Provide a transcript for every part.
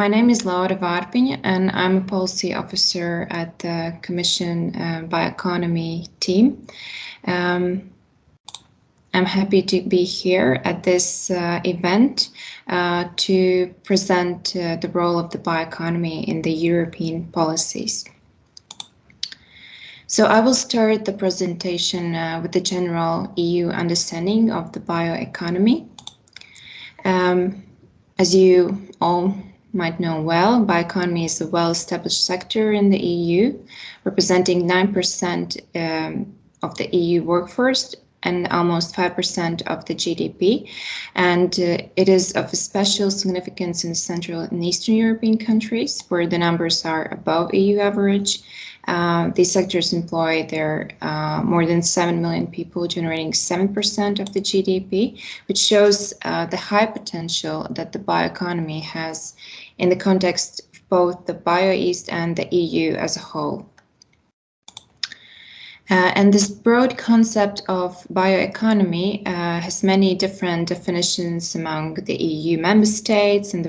My name is Vārpiņa, and I'm a policy officer at the Commission Bioeconomy team. I'm happy to be here at this event to present the role of the bioeconomy in the European policies. So I will start the presentation with the general EU understanding of the bioeconomy. As you all might know well, bioeconomy is a well-established sector in the EU, representing 9% of the EU workforce and almost 5% of the GDP. And it is of special significance in Central and Eastern European countries, where the numbers are above EU average. These sectors employ more than 7 million people, generating 7% of the GDP, which shows the high potential that the bioeconomy has in the context of both the Bio-East and the EU as a whole. And this broad concept of bioeconomy has many different definitions among the EU member states and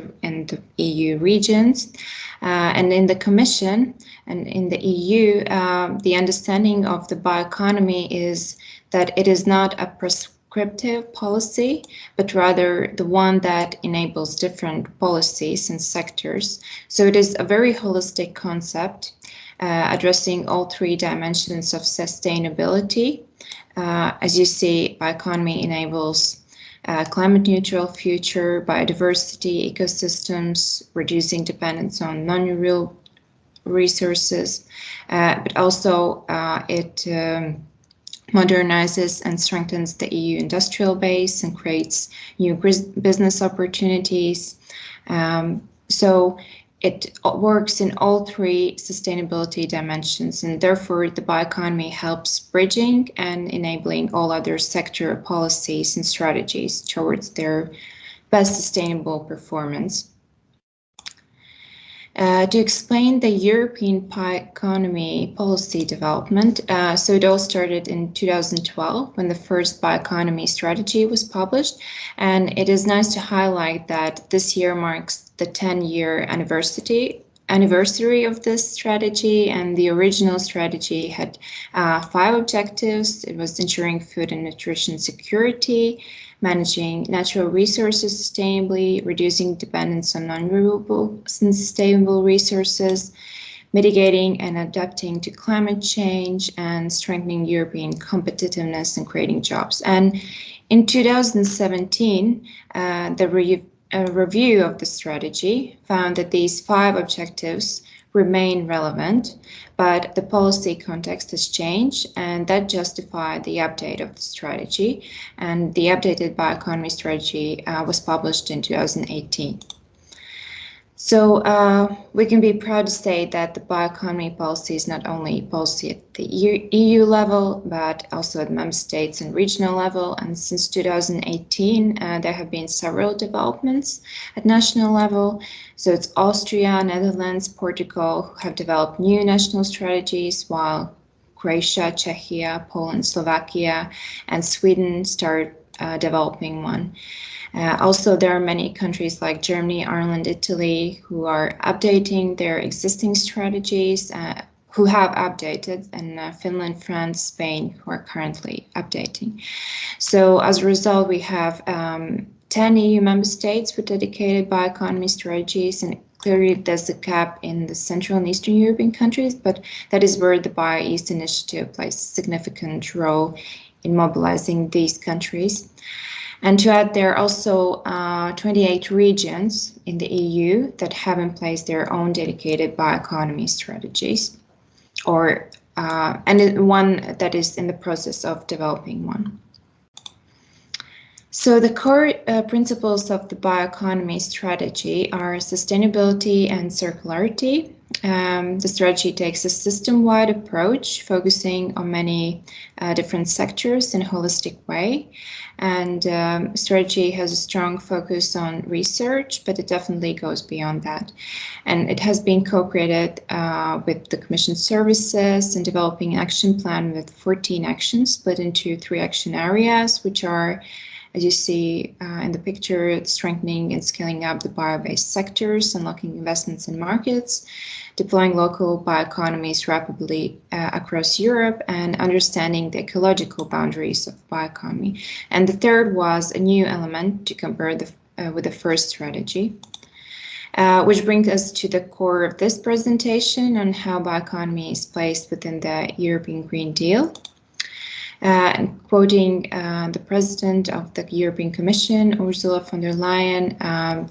the EU regions. And in the Commission and in the EU, the understanding of the bioeconomy is that it is not a prescriptive policy, but rather the one that enables different policies and sectors. So it is a very holistic concept, addressing all three dimensions of sustainability. As you see, bioeconomy enables a climate neutral future, biodiversity, ecosystems, reducing dependence on non-renewable resources, but also it modernizes and strengthens the EU industrial base and creates new business opportunities. So it works in all three sustainability dimensions, and therefore the bioeconomy helps bridging and enabling all other sector policies and strategies towards their best sustainable performance. To explain the European bioeconomy policy development, so it all started in 2012 when the first bioeconomy strategy was published, and it is nice to highlight that this year marks the 10-year anniversary of this strategy, and the original strategy had 5 objectives. It was ensuring food and nutrition security, managing natural resources sustainably, reducing dependence on non-renewable and sustainable resources, mitigating and adapting to climate change, and strengthening European competitiveness and creating jobs. And in 2017, a review of the strategy found that these 5 objectives remain relevant, but the policy context has changed, and that justified the update of the strategy. And the updated bioeconomy strategy was published in 2018. So we can be proud to say that the bioeconomy policy is not only policy at the EU level, but also at member states and regional level. And since 2018, there have been several developments at national level. So it's Austria, Netherlands, Portugal who have developed new national strategies, while Croatia, Czechia, Poland, Slovakia, and Sweden start developing one. Also, there are many countries like Germany, Ireland, Italy who are updating their existing strategies, who have updated, and Finland, France, Spain who are currently updating. So as a result, we have 10 EU member states with dedicated bioeconomy strategies, and clearly there's a gap in the Central and Eastern European countries, but that is where the Bio-East initiative plays a significant role in mobilizing these countries. And to add, there are also 28 regions in the EU that have in place their own dedicated bioeconomy strategies, and one that is in the process of developing one. So the core principles of the bioeconomy strategy are sustainability and circularity. The strategy takes a system-wide approach, focusing on many different sectors in a holistic way. And strategy has a strong focus on research, but it definitely goes beyond that. And it has been co-created with the Commission services and developing an action plan with 14 actions split into 3 action areas, which are as you see in the picture, strengthening and scaling up the bio-based sectors, unlocking investments in markets, deploying local bioeconomies rapidly across Europe, and understanding the ecological boundaries of bioeconomy. And the third was a new element to compare with the first strategy. Which brings us to the core of this presentation on how bioeconomy is placed within the European Green Deal. And quoting the President of the European Commission, Ursula von der Leyen,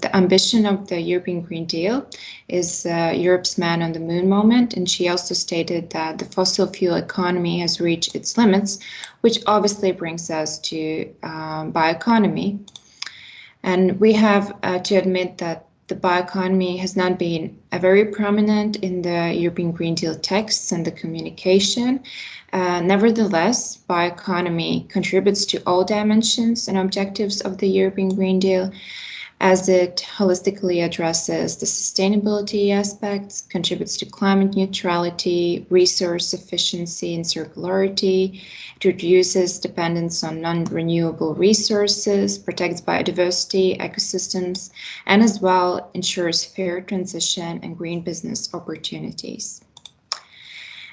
the ambition of the European Green Deal is Europe's man on the moon moment, and she also stated that the fossil fuel economy has reached its limits, which obviously brings us to bioeconomy. And we have to admit that the bioeconomy has not been very prominent in the European Green Deal texts and the communication. Nevertheless, bioeconomy contributes to all dimensions and objectives of the European Green Deal, as it holistically addresses the sustainability aspects, contributes to climate neutrality, resource efficiency and circularity. It reduces dependence on non-renewable resources, protects biodiversity, ecosystems, and as well ensures fair transition and green business opportunities.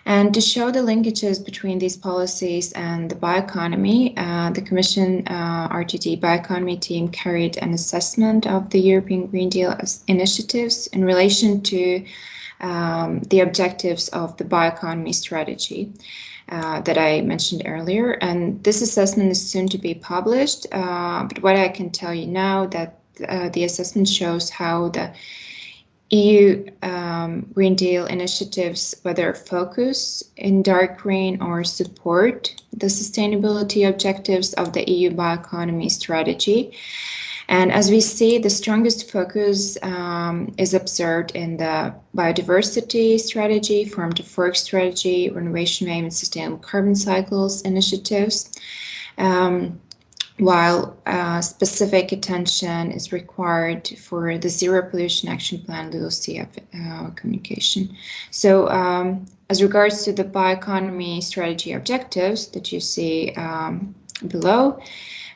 And to show the linkages between these policies and the bioeconomy, the Commission RTD Bioeconomy team carried an assessment of the European Green Deal initiatives in relation to the objectives of the bioeconomy strategy that I mentioned earlier. And this assessment is soon to be published, but what I can tell you now that the assessment shows how the EU Green Deal initiatives, whether focus in dark green or support the sustainability objectives of the EU bioeconomy strategy. And as we see, the strongest focus is observed in the biodiversity strategy, farm to fork strategy, renovation aim and sustainable carbon cycles initiatives. While specific attention is required for the Zero Pollution Action Plan LULUCF communication. So as regards to the bioeconomy strategy objectives that you see below,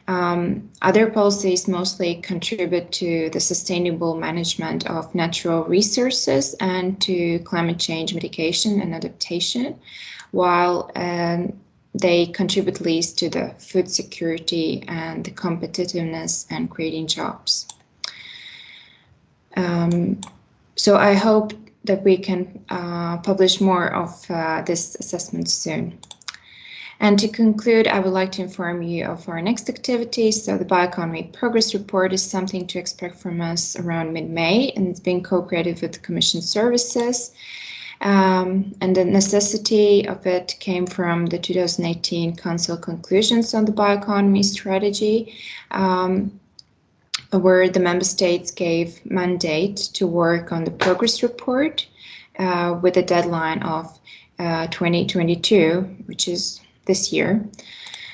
other policies mostly contribute to the sustainable management of natural resources and to climate change mitigation and adaptation, while they contribute least to the food security and the competitiveness and creating jobs. So I hope that we can publish more of this assessment soon. And to conclude, I would like to inform you of our next activities. So the Bioeconomy Progress Report is something to expect from us around mid-May, and it's being co-created with the Commission services. And the necessity of it came from the 2018 Council conclusions on the bioeconomy strategy, where the member states gave mandate to work on the progress report with a deadline of 2022, which is this year.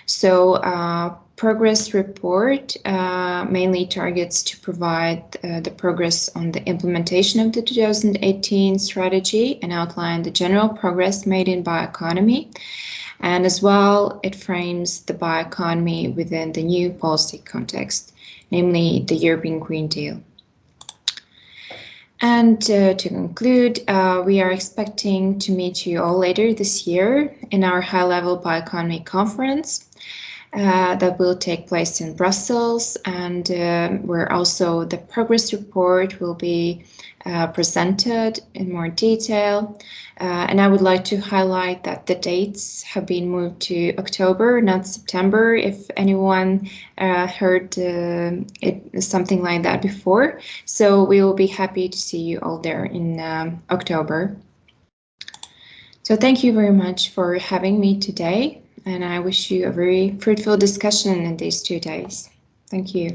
So progress report mainly targets to provide the progress on the implementation of the 2018 strategy and outline the general progress made in bioeconomy. And as well, it frames the bioeconomy within the new policy context, namely the European Green Deal. And to conclude, we are expecting to meet you all later this year in our high-level bioeconomy conference. That will take place in Brussels, and where also the progress report will be presented in more detail. And I would like to highlight that the dates have been moved to October, not September, if anyone heard it something like that before. So we will be happy to see you all there in October. So thank you very much for having me today. And I wish you a very fruitful discussion in these 2 days. Thank you.